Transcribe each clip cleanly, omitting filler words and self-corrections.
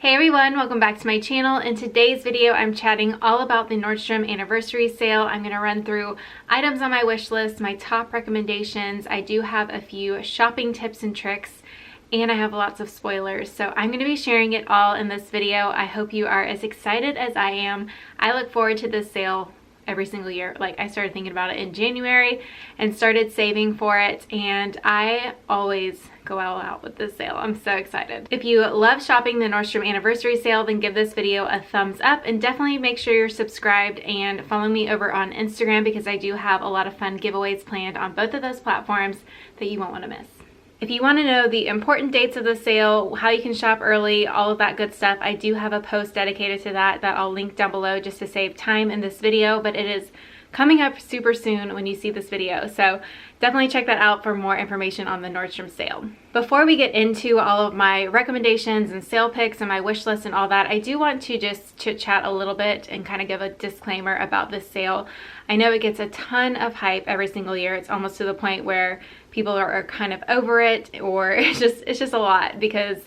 Hey everyone, welcome back to my channel. In today's video, I'm chatting all about the Nordstrom Anniversary Sale. I'm going to run through items on my wish list, my top recommendations. I do have a few shopping tips and tricks, and I have lots of spoilers. So I'm going to be sharing it all in this video. I hope you are as excited as I am. I look forward to this sale every single year. Like, I started thinking about it in January and started saving for it, and I always go all out with this sale. I'm so excited. If you love shopping the Nordstrom Anniversary Sale, then give this video a thumbs up and definitely make sure you're subscribed and follow me over on Instagram because I do have a lot of fun giveaways planned on both of those platforms that you won't want to miss. If you want to know the important dates of the sale, how you can shop early, all of that good stuff, I do have a post dedicated to that I'll link down below just to save time in this video, but it is coming up super soon when you see this video. So definitely check that out for more information on the Nordstrom sale. Before we get into all of my recommendations and sale picks and my wish list and all that, I do want to just chit chat a little bit and kind of give a disclaimer about this sale. I know it gets a ton of hype every single year. It's almost to the point where people are kind of over it, or it's just a lot, because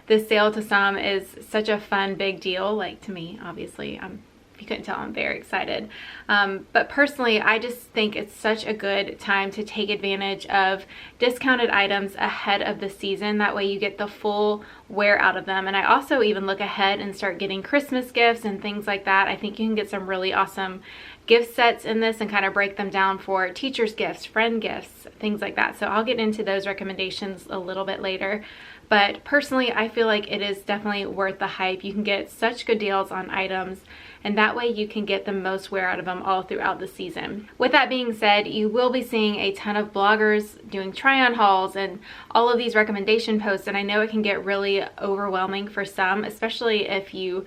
this sale to some is such a fun big deal. Like, to me, obviously, if you couldn't tell, I'm very excited. But personally, I just think it's such a good time to take advantage of discounted items ahead of the season. That way you get the full wear out of them. And I also even look ahead and start getting Christmas gifts and things like that. I think you can get some really awesome gift sets in this and kind of break them down for teachers gifts, friend gifts, things like that. So I'll get into those recommendations a little bit later. But personally, I feel like it is definitely worth the hype. You can get such good deals on items, and that way you can get the most wear out of them all throughout the season. With that being said, you will be seeing a ton of bloggers doing try-on hauls and all of these recommendation posts, and I know it can get really overwhelming for some, especially if you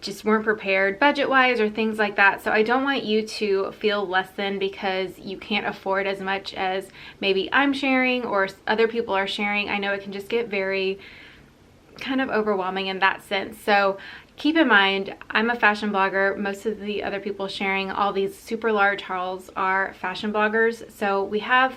just weren't prepared budget-wise or things like that. So I don't want you to feel less than because you can't afford as much as maybe I'm sharing or other people are sharing. I know it can just get very kind of overwhelming in that sense. So keep in mind, I'm a fashion blogger. Most of the other people sharing all these super large hauls are fashion bloggers. So we have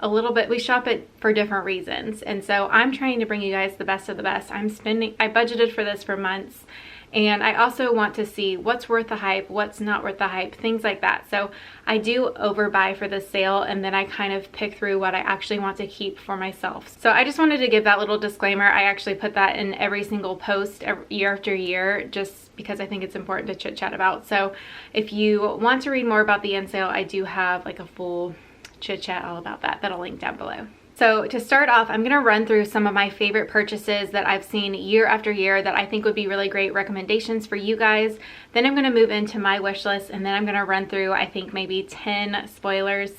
a little bit, we shop it for different reasons. And so I'm trying to bring you guys the best of the best. I budgeted for this for months. And I also want to see what's worth the hype, what's not worth the hype, things like that. So I do overbuy for this sale, and then I kind of pick through what I actually want to keep for myself. So I just wanted to give that little disclaimer. I actually put that in every single post year after year, just because I think it's important to chit chat about. So if you want to read more about the NSALE, I do have like a full chit chat all about that I'll link down below. So to start off, I'm going to run through some of my favorite purchases that I've seen year after year that I think would be really great recommendations for you guys. Then I'm going to move into my wish list, and then I'm going to run through, I think, maybe 10 spoilers,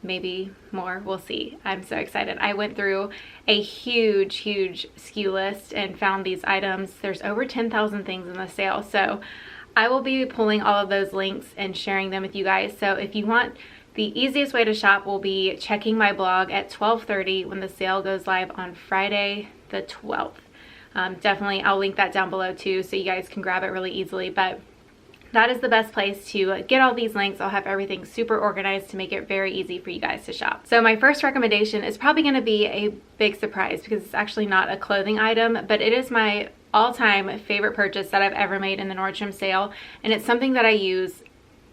maybe more. We'll see. I'm so excited. I went through a huge SKU list and found these items. There's over 10,000 things in the sale. So I will be pulling all of those links and sharing them with you guys. So if you want, the easiest way to shop will be checking my blog at 12:30 when the sale goes live on Friday the 12th. Definitely, I'll link that down below too, so you guys can grab it really easily. But that is the best place to get all these links. I'll have everything super organized to make it very easy for you guys to shop. So my first recommendation is probably going to be a big surprise because it's actually not a clothing item, but it is my all-time favorite purchase that I've ever made in the Nordstrom sale, and it's something that I use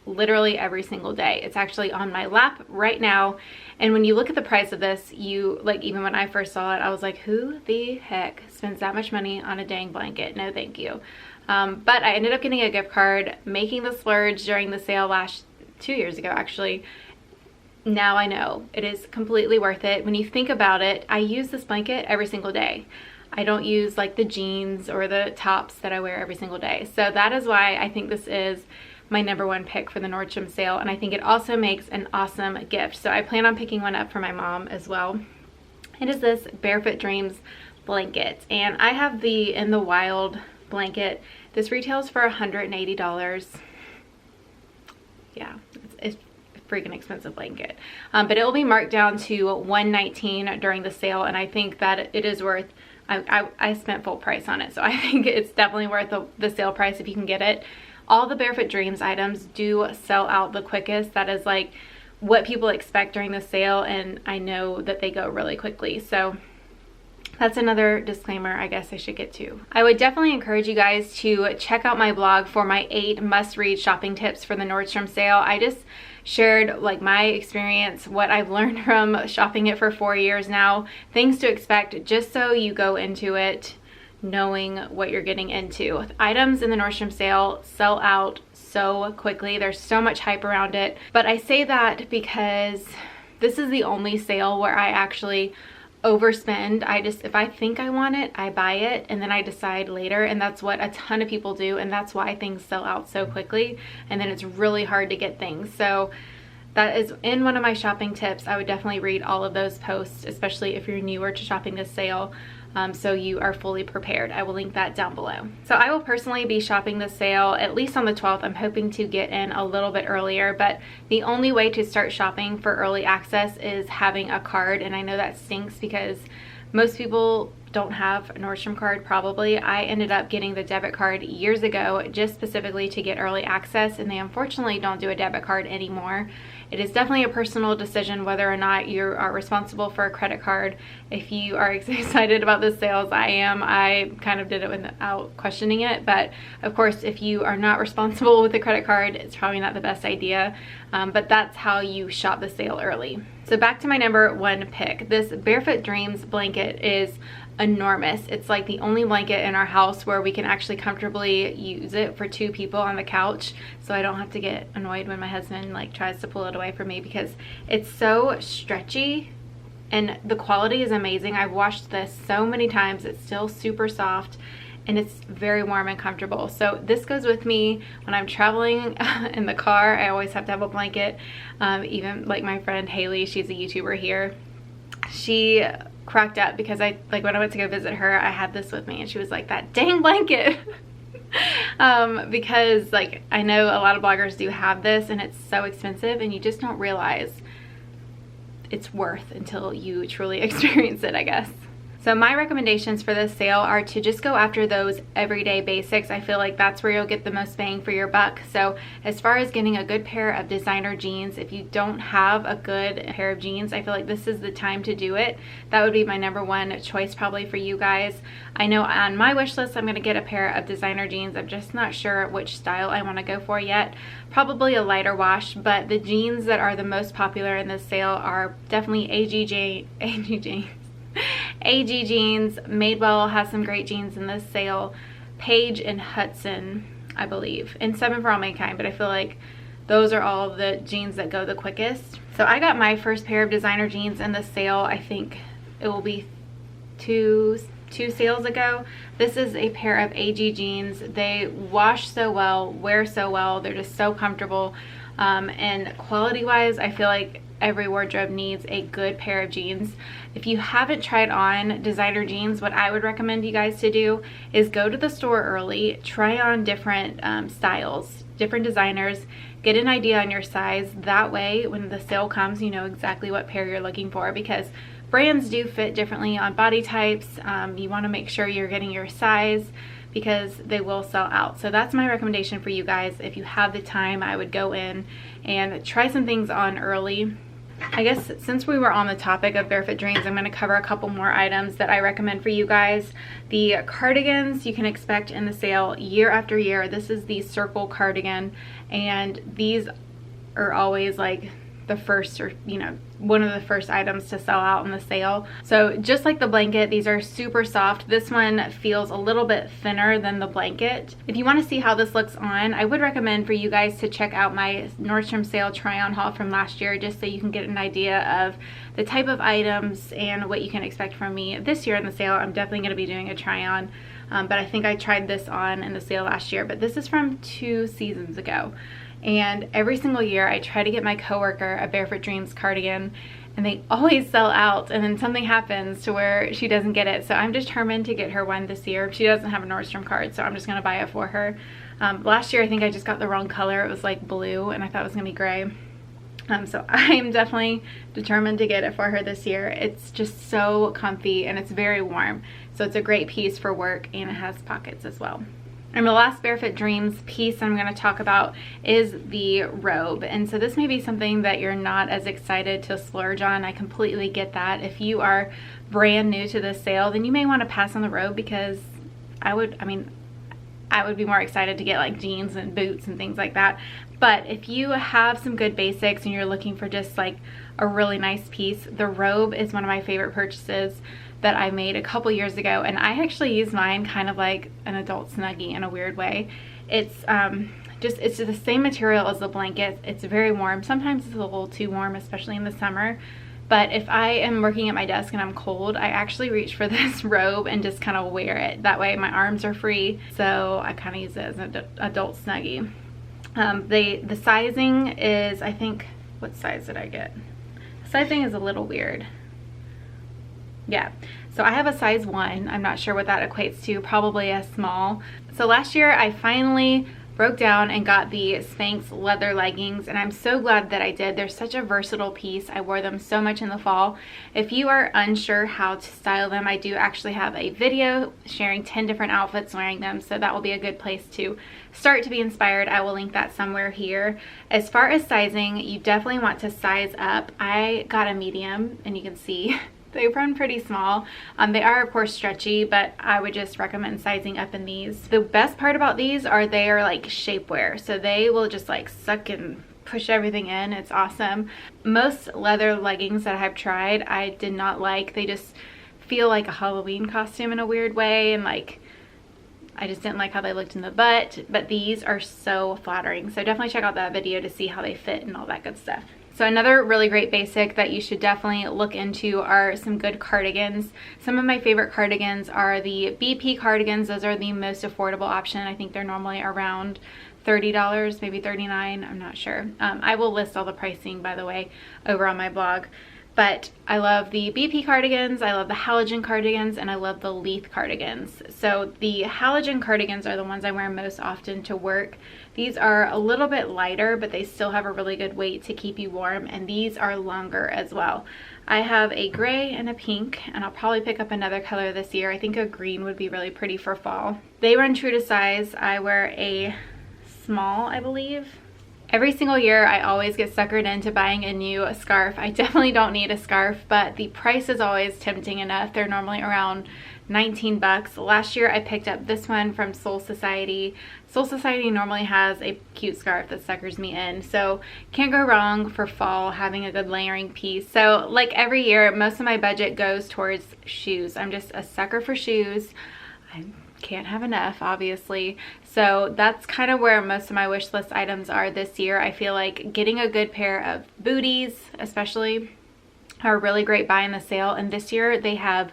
literally every single day. It's actually on my lap right now, and when you look at the price of this, you, like, even when I first saw it, I was like, who the heck spends that much money on a dang blanket? No thank you. But I ended up getting a gift card, making the splurge during the sale 2 years ago actually. Now I know it is completely worth it. When you think about it, I use this blanket every single day. I don't use like the jeans or the tops that I wear every single day. So that is why I think this is my #1 pick for the Nordstrom sale, and I think it also makes an awesome gift. So I plan on picking one up for my mom as well. It is this Barefoot Dreams blanket, and I have the In the Wild blanket. This retails for $180. Yeah, it's a freaking expensive blanket, but it will be marked down to $119 during the sale, and I think that it is worth, I spent full price on it, so I think it's definitely worth the sale price if you can get it. All the Barefoot Dreams items do sell out the quickest. That is like what people expect during the sale, and I know that they go really quickly. So That's another disclaimer I guess I should get to. I would definitely encourage you guys to check out my blog for my 8 must-read shopping tips for the Nordstrom sale. I just shared like my experience, what I've learned from shopping it for 4 years now, things to expect, just so you go into it knowing what you're getting into. Items in the Nordstrom sale sell out so quickly. There's so much hype around it, but I say that because this is the only sale where I actually overspend. If I think I want it, I buy it and then I decide later, and that's what a ton of people do, and that's why things sell out so quickly, and then it's really hard to get things. So that is in one of my shopping tips. I would definitely read all of those posts, especially if you're newer to shopping this sale, so you are fully prepared. I will link that down below. So I will personally be shopping the sale at least on the 12th. I'm hoping to get in a little bit earlier, but the only way to start shopping for early access is having a card, and I know that stinks because most people don't have a Nordstrom card probably. I ended up getting the debit card years ago just specifically to get early access, and they unfortunately don't do a debit card anymore. It is definitely a personal decision whether or not you are responsible for a credit card. If you are excited about the sales, I am. I kind of did it without questioning it, but of course if you are not responsible with a credit card, it's probably not the best idea, but that's how you shop the sale early. So back to my number 1 pick. This Barefoot Dreams blanket is enormous. It's like the only blanket in our house where we can actually comfortably use it for 2 people on the couch, so I don't have to get annoyed when my husband like tries to pull it away from me, because it's so stretchy and the quality is amazing. I've washed this so many times. It's still super soft and it's very warm and comfortable. So this goes with me when I'm traveling in the car. I always have to have a blanket. Even like my friend Haley, she's a YouTuber here, she cracked up because when I went to go visit her, I had this with me and she was like, that dang blanket. Because like I know a lot of bloggers do have this and it's so expensive and you just don't realize it's worth until you truly experience it, I guess. So my recommendations for this sale are to just go after those everyday basics. I feel like that's where you'll get the most bang for your buck. So as far as getting a good pair of designer jeans, if you don't have a good pair of jeans, I feel like this is the time to do it. That would be my number 1 choice probably for you guys. I know on my wish list I'm going to get a pair of designer jeans. I'm just not sure which style I want to go for yet. Probably a lighter wash, but the jeans that are the most popular in this sale are definitely AG jeans. Madewell has some great jeans in this sale. Page and Hudson, I believe, and 7 for All Mankind, but I feel like those are all the jeans that go the quickest. So I got my first pair of designer jeans in this sale. I think it will be two sales ago. This is a pair of AG jeans. They wash so well, wear so well, they're just so comfortable, and quality wise I feel like every wardrobe needs a good pair of jeans. If you haven't tried on designer jeans, what I would recommend you guys to do is go to the store early, try on different styles, different designers, get an idea on your size. That way when the sale comes, you know exactly what pair you're looking for, because brands do fit differently on body types. You want to make sure you're getting your size because they will sell out. So that's my recommendation for you guys. If you have the time, I would go in and try some things on early. I guess since we were on the topic of Barefoot Dreams, I'm going to cover a couple more items that I recommend for you guys. The cardigans you can expect in the sale year after year. This is the circle cardigan, and these are always like the first, or you know, one of the first items to sell out in the sale. So just like the blanket, these are super soft. This one feels a little bit thinner than the blanket. If you want to see how this looks on, I would recommend for you guys to check out my Nordstrom sale try on haul from last year, just so you can get an idea of the type of items and what you can expect from me this year in the sale. I'm definitely going to be doing a try on, but I think I tried this on in the sale last year, but this is from 2 seasons ago. And every single year I try to get my coworker a Barefoot Dreams cardigan, and they always sell out, and then something happens to where she doesn't get it. So I'm determined to get her one this year. She doesn't have a Nordstrom card, so I'm just going to buy it for her. Last year I think I just got the wrong color. It was like blue and I thought it was going to be gray. So I'm definitely determined to get it for her this year. It's just so comfy and it's very warm. So it's a great piece for work, and it has pockets as well. And the last Barefoot Dreams piece I'm going to talk about is the robe. And so this may be something that you're not as excited to splurge on. I completely get that. If you are brand new to this sale, then you may want to pass on the robe, because I would be more excited to get like jeans and boots and things like that. But if you have some good basics and you're looking for just like a really nice piece, the robe is one of my favorite purchases that I made a couple years ago, and I actually use mine kind of like an adult snuggie in a weird way. It's it's the same material as the blanket. It's very warm. Sometimes it's a little too warm, especially in the summer. But if I am working at my desk and I'm cold, I actually reach for this robe and just kind of wear it. That way my arms are free. So I kind of use it as an adult snuggie. The sizing is, I think, what size did I get? The sizing is a little weird. Yeah, so I have a size 1. I'm not sure what that equates to, probably a small. So last year I finally broke down and got the Spanx leather leggings, and I'm so glad that I did. They're such a versatile piece. I wore them so much in the fall. If you are unsure how to style them, I do actually have a video sharing 10 different outfits wearing them, so that will be a good place to start to be inspired. I will link that somewhere here. As far as sizing, you definitely want to size up. I got a medium, and you can see they run pretty small. They are of course stretchy, but I would just recommend sizing up in these. The best part about these are they are like shapewear, so they will just like suck and push everything in. It's awesome. Most leather leggings that I've tried I did not like. They just feel like a Halloween costume in a weird way, and like I just didn't like how they looked in the butt, but these are so flattering. So definitely check out that video to see how they fit and all that good stuff. So another really great basic that you should definitely look into are some good cardigans. Some of my favorite cardigans are the BP cardigans. Those are the most affordable option. I think they're normally around $30, maybe $39, I'm not sure. I will list all the pricing, by the way, over on my blog. But I love the BP cardigans, I love the halogen cardigans, and I love the Leith cardigans. So the halogen cardigans are the ones I wear most often to work. These are a little bit lighter, but they still have a really good weight to keep you warm, and these are longer as well. I have a gray and a pink, and I'll probably pick up another color this year. I think a green would be really pretty for fall. They run true to size. I wear a small, I believe. Every single year I always get suckered into buying a new scarf. I definitely don't need a scarf, but the price is always tempting enough. They're normally around 19 bucks. Last year I picked up this one from Soul Society. Soul Society normally has a cute scarf that suckers me in, so can't go wrong for fall having a good layering piece. So like every year, most of my budget goes towards shoes. I'm just a sucker for shoes. I can't have enough, obviously. So that's kind of where most of my wish list items are this year. I feel like getting a good pair of booties especially are a really great buy in the sale, and this year they have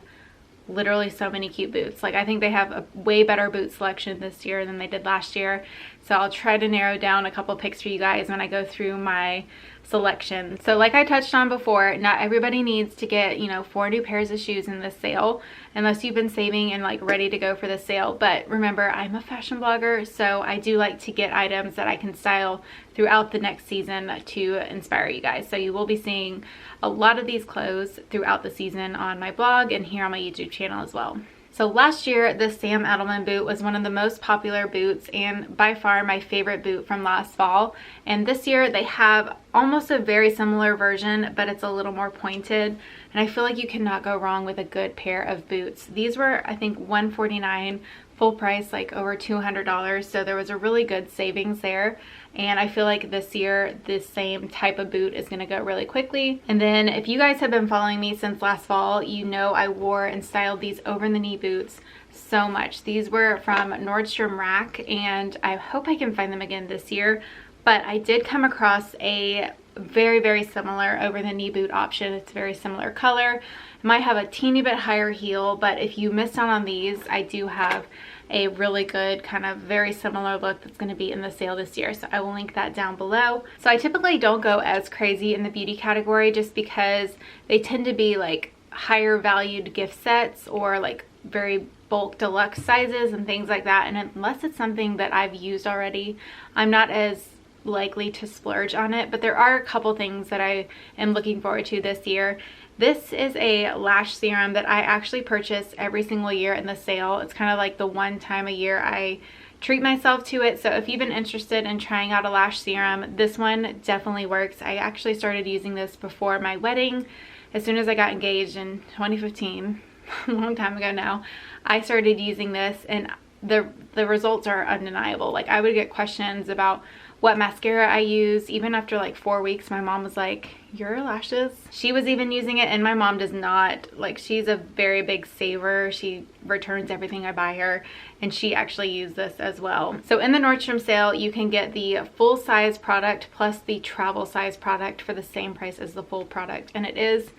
literally so many cute boots. Like I think they have a way better boot selection this year than they did last year. So I'll try to narrow down a couple picks for you guys when I go through my selection. So like I touched on before, not everybody needs to get, you know, 4 new pairs of shoes in this sale unless you've been saving and like ready to go for the sale. But remember, I'm a fashion blogger, so I do like to get items that I can style throughout the next season to inspire you guys. So you will be seeing a lot of these clothes throughout the season on my blog and here on my YouTube channel as well. So last year, the Sam Edelman boot was one of the most popular boots and by far my favorite boot from last fall. And this year they have almost a very similar version, but it's a little more pointed. And I feel like you cannot go wrong with a good pair of boots. These were, I think, $149 full price, like over $200. So there was a really good savings there. And I feel like this year, this same type of boot is gonna go really quickly. And then if you guys have been following me since last fall, you know I wore and styled these over the knee boots so much. These were from Nordstrom Rack, and I hope I can find them again this year. But I did come across a very similar over the knee boot option. It's a very similar color. It might have a teeny bit higher heel, but if you missed out on these, I do have a really good kind of very similar look that's going to be in the sale this year, so I will link that down below. So I typically don't go as crazy in the beauty category just because they tend to be like higher valued gift sets or like very bulk deluxe sizes and things like that, and unless it's something that I've used already, I'm not as likely to splurge on it. But there are a couple things that I am looking forward to this year. This is a lash serum that I actually purchase every single year in the sale. It's kind of like the one time a year I treat myself to it. So if you've been interested in trying out a lash serum, this one definitely works. I actually started using this before my wedding. As soon as I got engaged in 2015, a long time ago now, I started using this, and the results are undeniable. Like, I would get questions about what mascara I use. Even after like 4 weeks, my mom was like, your lashes? She was even using it, and my mom does not. Like, she's a very big saver. She returns everything I buy her, and she actually used this as well. So in the Nordstrom sale, you can get the full size product plus the travel size product for the same price as the full product, and it is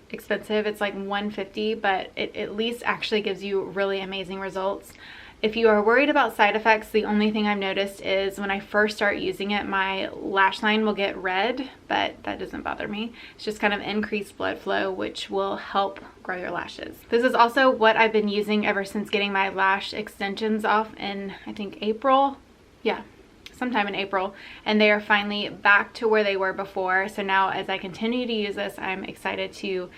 expensive. It's like $150, but it at least actually gives you really amazing results. If you are worried about side effects, the only thing I've noticed is when I first start using it, my lash line will get red, but that doesn't bother me. It's just kind of increased blood flow, which will help grow your lashes. This is also what I've been using ever since getting my lash extensions off in, I think, April. Yeah, sometime in April, and they are finally back to where they were before. So now as I continue to use this, I'm excited to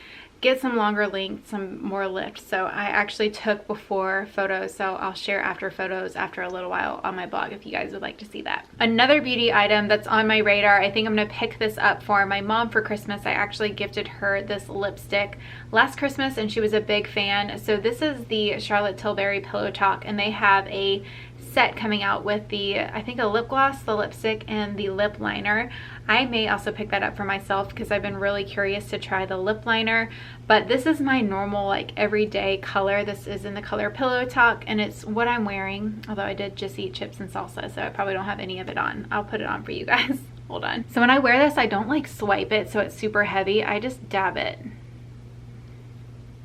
get some longer length, some more lift. So I actually took before photos, so I'll share after photos after a little while on my blog if you guys would like to see that. Another beauty item that's on my radar, I think I'm gonna pick this up for my mom for Christmas. I actually gifted her this lipstick last Christmas and she was a big fan. So this is the Charlotte Tilbury Pillow Talk, and they have a set coming out with the, I think, a lip gloss, the lipstick, and the lip liner. I may also pick that up for myself because I've been really curious to try the lip liner, but this is my normal, like, everyday color. This is in the color Pillow Talk, and it's what I'm wearing, although I did just eat chips and salsa, so I probably don't have any of it on. I'll put it on for you guys. Hold on. So when I wear this, I don't like swipe it so it's super heavy. I just dab it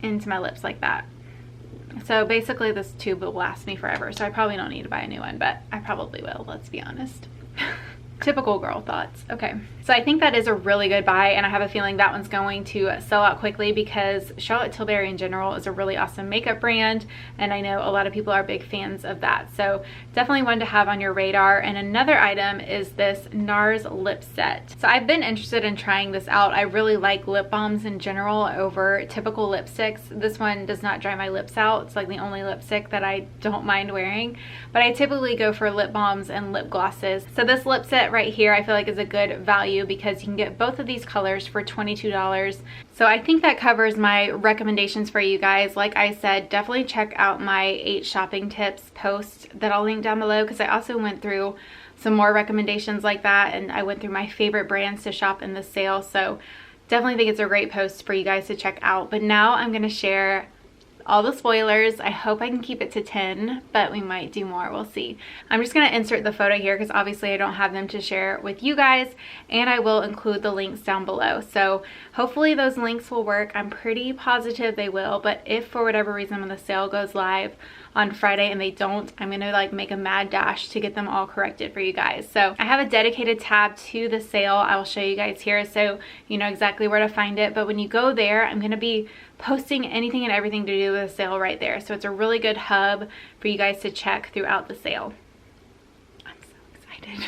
into my lips like that. So basically this tube will last me forever, so I probably don't need to buy a new one, but I probably will, let's be honest. Typical girl thoughts. Okay, so I think that is a really good buy, and I have a feeling that one's going to sell out quickly because Charlotte Tilbury in general is a really awesome makeup brand, and I know a lot of people are big fans of that. So definitely one to have on your radar. And another item is this NARS lip set. So I've been interested in trying this out. I really like lip balms in general over typical lipsticks. This one does not dry my lips out. It's like the only lipstick that I don't mind wearing, but I typically go for lip balms and lip glosses. So this lip set right here I feel like is a good value because you can get both of these colors for $22. So I think that covers my recommendations for you guys. Like I said, definitely check out my 8 shopping tips post that I'll link down below, because I also went through some more recommendations like that, and I went through my favorite brands to shop in the sale. So definitely think it's a great post for you guys to check out. But now I'm going to share all the spoilers. I hope I can keep it to 10, but we might do more, we'll see. I'm just gonna insert the photo here because obviously I don't have them to share with you guys, and I will include the links down below. So hopefully those links will work. I'm pretty positive they will, but if for whatever reason when the sale goes live on Friday and they don't, I'm gonna like make a mad dash to get them all corrected for you guys. So I have a dedicated tab to the sale. I will show you guys here so you know exactly where to find it. But when you go there, I'm gonna be posting anything and everything to do with the sale right there. So it's a really good hub for you guys to check throughout the sale. I'm so excited.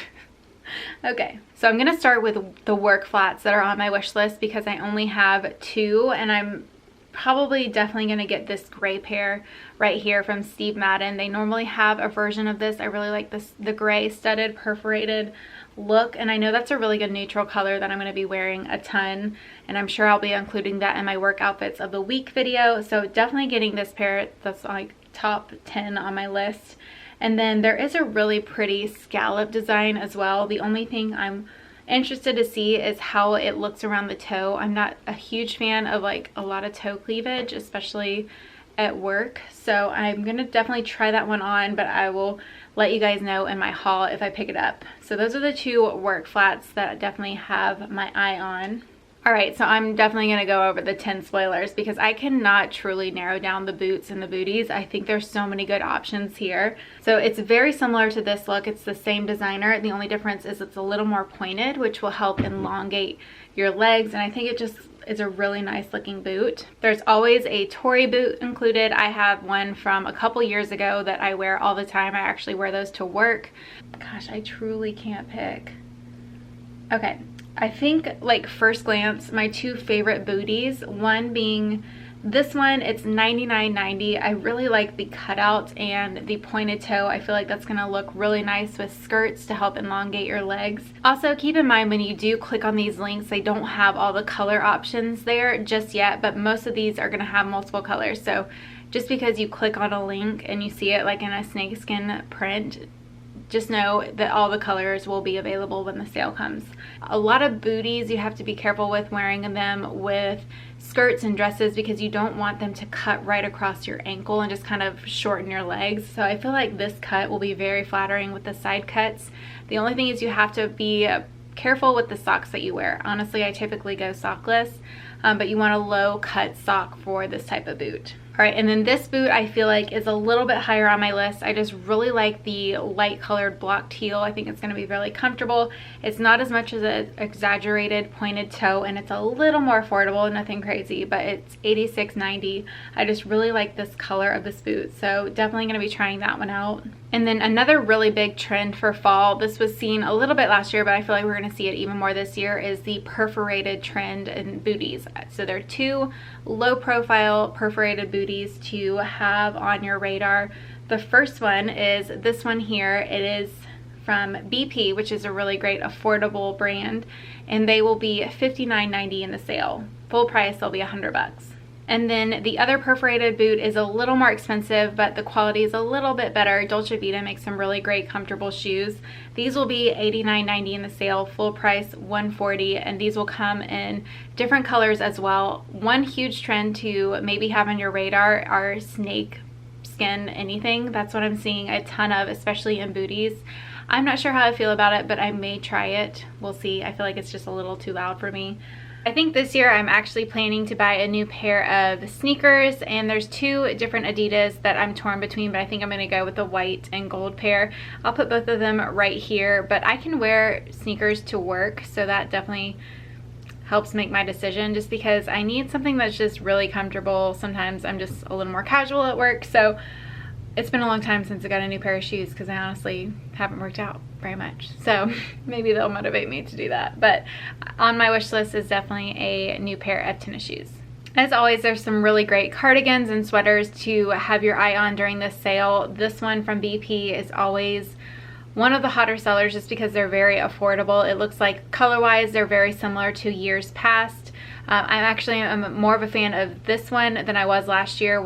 Okay, so I'm gonna start with the work flats that are on my wish list because I only have 2, and I'm probably definitely gonna get this gray pair right here from Steve Madden. They normally have a version of this. I really like this, the gray studded perforated look, and I know that's a really good neutral color that I'm going to be wearing a ton, and I'm sure I'll be including that in my work outfits of the week video. So definitely getting this pair. That's like top 10 on my list. And then there is a really pretty scallop design as well. The only thing I'm interested to see is how it looks around the toe. I'm not a huge fan of like a lot of toe cleavage, especially at work, so I'm gonna definitely try that one on, but I will let you guys know in my haul if I pick it up. So those are the 2 work flats that I definitely have my eye on. Alright, so I'm definitely going to go over the 10 spoilers because I cannot truly narrow down the boots and the booties. I think there's so many good options here. So it's very similar to this look. It's the same designer. The only difference is it's a little more pointed, which will help elongate your legs, and I think it just is a really nice looking boot. There's always a Tory boot included. I have one from a couple years ago that I wear all the time. I actually wear those to work. Gosh, I truly can't pick. Okay, I think, like, first glance, my two favorite booties, one being this one. It's $99.90. I really like the cutout and the pointed toe. I feel like that's gonna look really nice with skirts to help elongate your legs. Also, keep in mind when you do click on these links, they don't have all the color options there just yet, but most of these are gonna have multiple colors. So just because you click on a link and you see it like in a snakeskin print, just know that all the colors will be available when the sale comes. A lot of booties you have to be careful with wearing them with skirts and dresses because you don't want them to cut right across your ankle and just kind of shorten your legs. So I feel like this cut will be very flattering with the side cuts. The only thing is you have to be careful with the socks that you wear. Honestly, I typically go sockless, but you want a low cut sock for this type of boot. All right, and then this boot I feel like is a little bit higher on my list. I just really like the light colored block teal. I think it's going to be really comfortable. It's not as much as an exaggerated pointed toe, and it's a little more affordable, nothing crazy, but it's $86.90. I just really like this color of this boot, so definitely going to be trying that one out. And then another really big trend for fall, this was seen a little bit last year, but I feel like we're going to see it even more this year, is the perforated trend in booties. So there are two low profile perforated booties to have on your radar. The first one is this one here. It is from BP, which is a really great affordable brand, and they will be $59.90 in the sale. Full price, they'll be $100. And then the other perforated boot is a little more expensive, but the quality is a little bit better. Dolce Vita makes some really great comfortable shoes. These will be $89.90 in the sale, full price $140, and these will come in different colors as well. One huge trend to maybe have on your radar are snake skin anything. That's what I'm seeing a ton of, especially in booties. I'm not sure how I feel about it, but I may try it. We'll see. I feel like it's just a little too loud for me. I think this year I'm actually planning to buy a new pair of sneakers, and there's two different Adidas that I'm torn between, but I think I'm going to go with the white and gold pair. I'll put both of them right here, but I can wear sneakers to work, so that definitely helps make my decision, just because I need something that's just really comfortable. Sometimes I'm just a little more casual at work, so it's been a long time since I got a new pair of shoes because I honestly haven't worked out very much. So maybe they'll motivate me to do that. But on my wish list is definitely a new pair of tennis shoes. As always, there's some really great cardigans and sweaters to have your eye on during this sale. This one from BP is always one of the hotter sellers just because they're very affordable. It looks like color-wise they're very similar to years past. I'm more of a fan of this one than I was last year.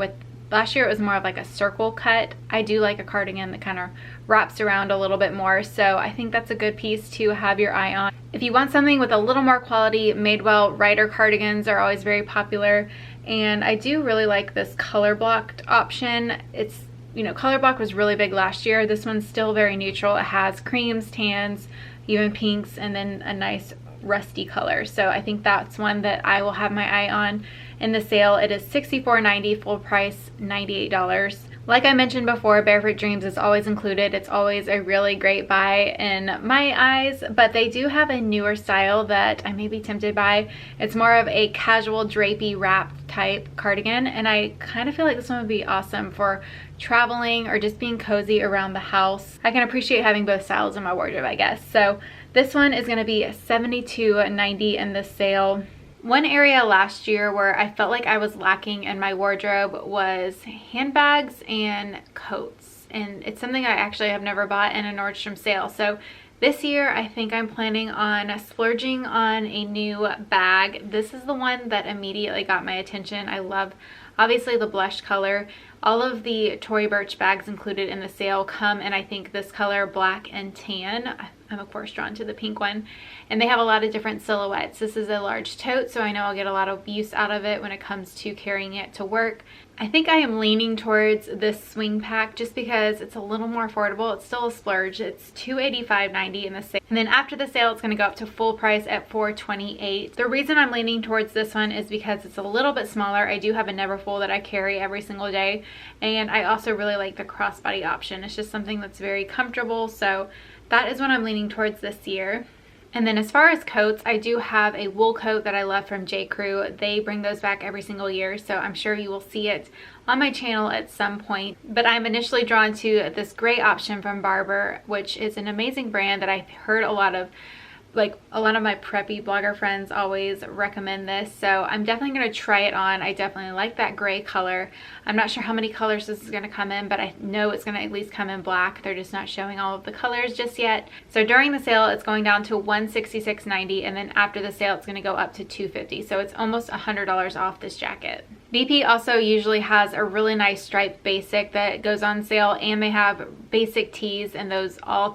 Last year it was more of like a circle cut. I do like a cardigan that kind of wraps around a little bit more, so I think that's a good piece to have your eye on. If you want something with a little more quality, Madewell Rider cardigans are always very popular, and I do really like this color blocked option. It's, you know, color block was really big last year. This one's still very neutral. It has creams, tans, even pinks, and then a nice rusty color. So I think that's one that I will have my eye on in the sale. It is $64.90, full price $98. Like I mentioned before, Barefoot Dreams is always included. It's always a really great buy in my eyes, but they do have a newer style that I may be tempted by. It's more of a casual drapey wrap type cardigan, and I kind of feel like this one would be awesome for traveling or just being cozy around the house. I can appreciate having both styles in my wardrobe, I guess. So this one is going to be $72.90 in the sale. One area last year where I felt like I was lacking in my wardrobe was handbags and coats. And it's something I actually have never bought in a Nordstrom sale. So this year I think I'm planning on splurging on a new bag. This is the one that immediately got my attention. I love, obviously, the blush color. All of the Tory Burch bags included in the sale come in, I think, this color, black and tan. I'm of course drawn to the pink one, and they have a lot of different silhouettes. This is a large tote, so I know I'll get a lot of use out of it when it comes to carrying it to work. I think I am leaning towards this swing pack just because it's a little more affordable. It's still a splurge. It's $285.90 in the sale, and then after the sale it's going to go up to full price at $428. The reason I'm leaning towards this one is because it's a little bit smaller. I do have a Neverfull that I carry every single day, and I also really like the crossbody option. It's just something that's very comfortable, so that is what I'm leaning towards this year. And then as far as coats, I do have a wool coat that I love from J. Crew. They bring those back every single year, so I'm sure you will see it on my channel at some point. But I'm initially drawn to this great option from Barbour, which is an amazing brand that I've heard a lot of like a lot of my preppy blogger friends always recommend this, so I'm definitely going to try it on. I definitely like that gray color. I'm not sure how many colors this is going to come in, but I know it's going to at least come in black. They're just not showing all of the colors just yet. So during the sale it's going down to $166.90, and then after the sale it's going to go up to $250, so it's almost $100 off this jacket. BP also usually has a really nice striped basic that goes on sale, and they have basic tees, and those all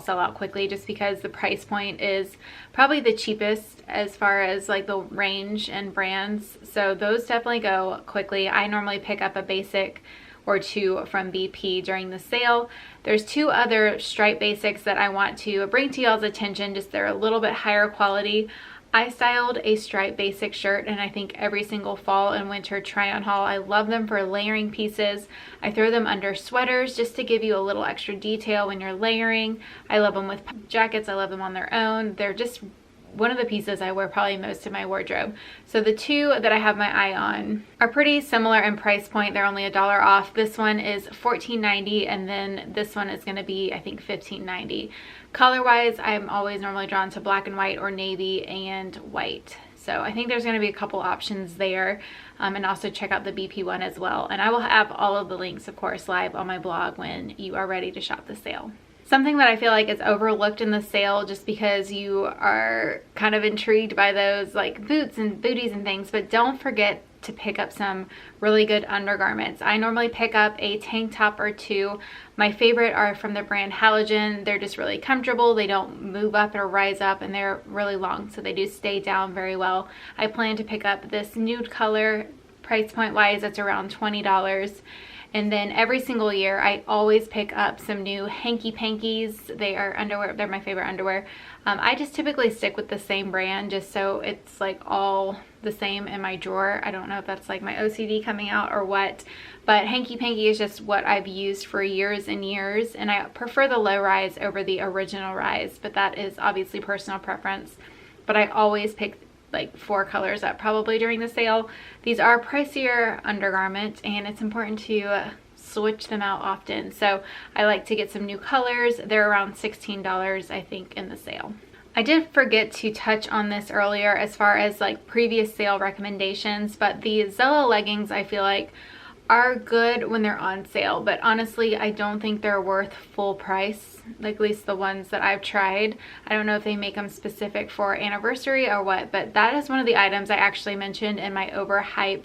sell out quickly just because the price point is probably the cheapest as far as like the range and brands. So those definitely go quickly. I normally pick up a basic or two from BP during the sale. There's two other striped basics that I want to bring to y'all's attention, just they're a little bit higher quality. I styled a striped basic shirt and I think every single fall and winter try on haul. I love them for layering pieces. I throw them under sweaters just to give you a little extra detail when you're layering. I love them with jackets. I love them on their own. They're just one of the pieces I wear probably most of my wardrobe. So the two that I have my eye on are pretty similar in price point. They're only $1 off. This one is $14.90 and then this one is going to be I think $15.90. Color wise, I'm always normally drawn to black and white or navy and white. So I think there's going to be a couple options there, and also check out the BP one as well. And I will have all of the links, of course, live on my blog when you are ready to shop the sale. Something that I feel like is overlooked in the sale just because you are kind of intrigued by those like boots and booties and things, but don't forget to pick up some really good undergarments. I normally pick up a tank top or two. My favorite are from the brand Halogen. They're just really comfortable. They don't move up or rise up, and they're really long, so they do stay down very well. I plan to pick up this nude color. Price point wise, it's around $20. And then every single year, I always pick up some new hanky pankies. They are underwear. They're my favorite underwear. I just typically stick with the same brand just so it's like all the same in my drawer. I don't know if that's like my OCD coming out or what, but hanky panky is just what I've used for years and years, and I prefer the low rise over the original rise, but that is obviously personal preference. But I always pick like 4 colors up probably during the sale. These are pricier undergarments and it's important to switch them out often, so I like to get some new colors. They're around $16 I think in the sale. I did forget to touch on this earlier as far as like previous sale recommendations, but the Zella leggings I feel like are good when they're on sale, but honestly I don't think they're worth full price, like at least the ones that I've tried. I don't know if they make them specific for anniversary or what, but that is one of the items I actually mentioned in my overhyped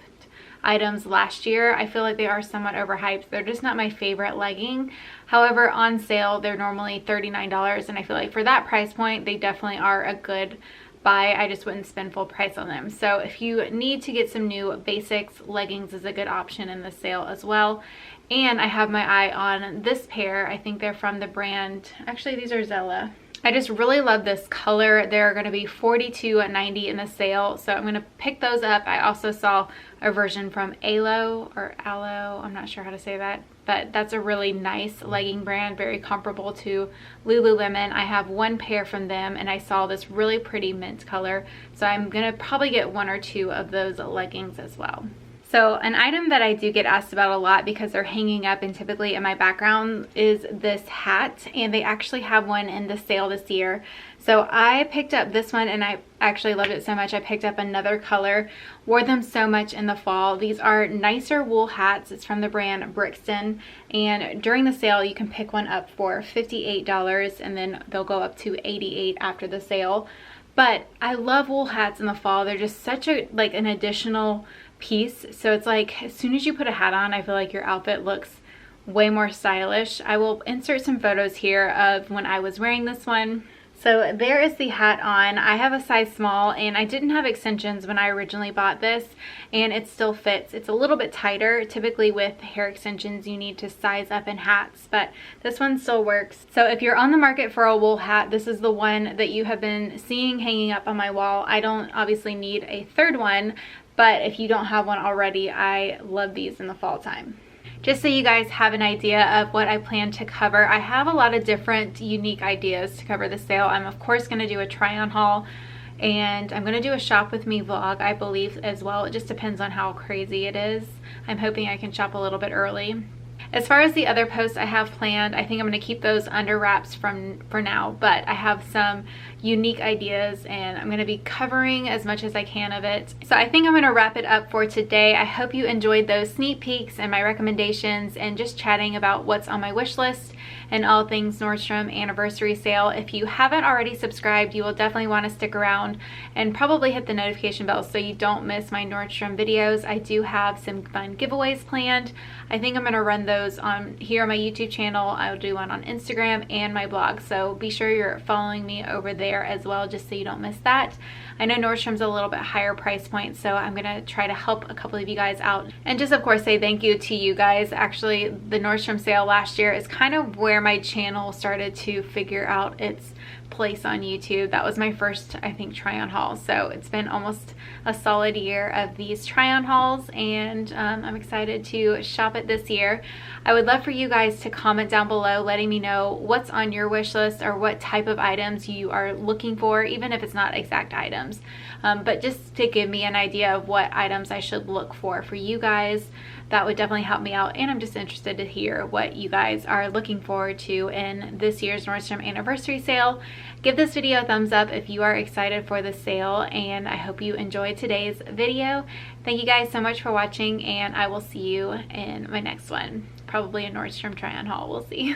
items last year. I feel like they are somewhat overhyped. They're just not my favorite legging. However, on sale they're normally $39, and I feel like for that price point they definitely are a good buy. I just wouldn't spend full price on them. So if you need to get some new basics, leggings is a good option in the sale as well. And I have my eye on this pair. I think they're from the brand, actually these are Zella. I just really love this color. They're going to be $42.90 in the sale, so I'm going to pick those up. I also saw a version from Alo or Alo, I'm not sure how to say that, but that's a really nice legging brand, very comparable to Lululemon. I have one pair from them and I saw this really pretty mint color, so I'm going to probably get 1 or 2 of those leggings as well. So an item that I do get asked about a lot because they're hanging up and typically in my background is this hat, and they actually have one in the sale this year. So I picked up this one and I actually loved it so much I picked up another color, wore them so much in the fall. These are nicer wool hats. It's from the brand Brixton, and during the sale you can pick one up for $58 and then they'll go up to $88 after the sale. But I love wool hats in the fall. They're just such a like an additional piece, so it's like as soon as you put a hat on I feel like your outfit looks way more stylish. I will insert some photos here of when I was wearing this one. So there is the hat on. I have a size small and I didn't have extensions when I originally bought this, and it still fits. It's a little bit tighter. Typically with hair extensions you need to size up in hats, but this one still works. So if you're on the market for a wool hat, this is the one that you have been seeing hanging up on my wall. I don't obviously need a third one, but if you don't have one already, I love these in the fall time. Just so you guys have an idea of what I plan to cover, I have a lot of different unique ideas to cover the sale. I'm of course going to do a try on haul, and I'm going to do a shop with me vlog I believe as well. It just depends on how crazy it is. I'm hoping I can shop a little bit early. As far as the other posts I have planned, I think I'm going to keep those under wraps for now, but I have some unique ideas and I'm going to be covering as much as I can of it. So I think I'm going to wrap it up for today. I hope you enjoyed those sneak peeks and my recommendations and just chatting about what's on my wish list and all things Nordstrom Anniversary Sale. If you haven't already subscribed, you will definitely want to stick around and probably hit the notification bell so you don't miss my Nordstrom videos. I do have some fun giveaways planned. I think I'm going to run those on here on my YouTube channel. I'll do one on Instagram and my blog, so be sure you're following me over there as well, just so you don't miss that. I know Nordstrom's a little bit higher price point, so I'm going to try to help a couple of you guys out. And just of course say thank you to you guys. Actually, the Nordstrom sale last year is kind of where my channel started to figure out its place on YouTube. That was my first, I think, try on haul. So it's been almost a solid year of these try on hauls, and I'm excited to shop it this year. I would love for you guys to comment down below letting me know what's on your wish list or what type of items you are looking for, even if it's not exact items, but just to give me an idea of what items I should look for you guys. That would definitely help me out, and I'm just interested to hear what you guys are looking forward to in this year's Nordstrom Anniversary Sale. Give this video a thumbs up if you are excited for the sale, and I hope you enjoyed today's video. Thank you guys so much for watching, and I will see you in my next one. Probably a Nordstrom try-on haul, we'll see.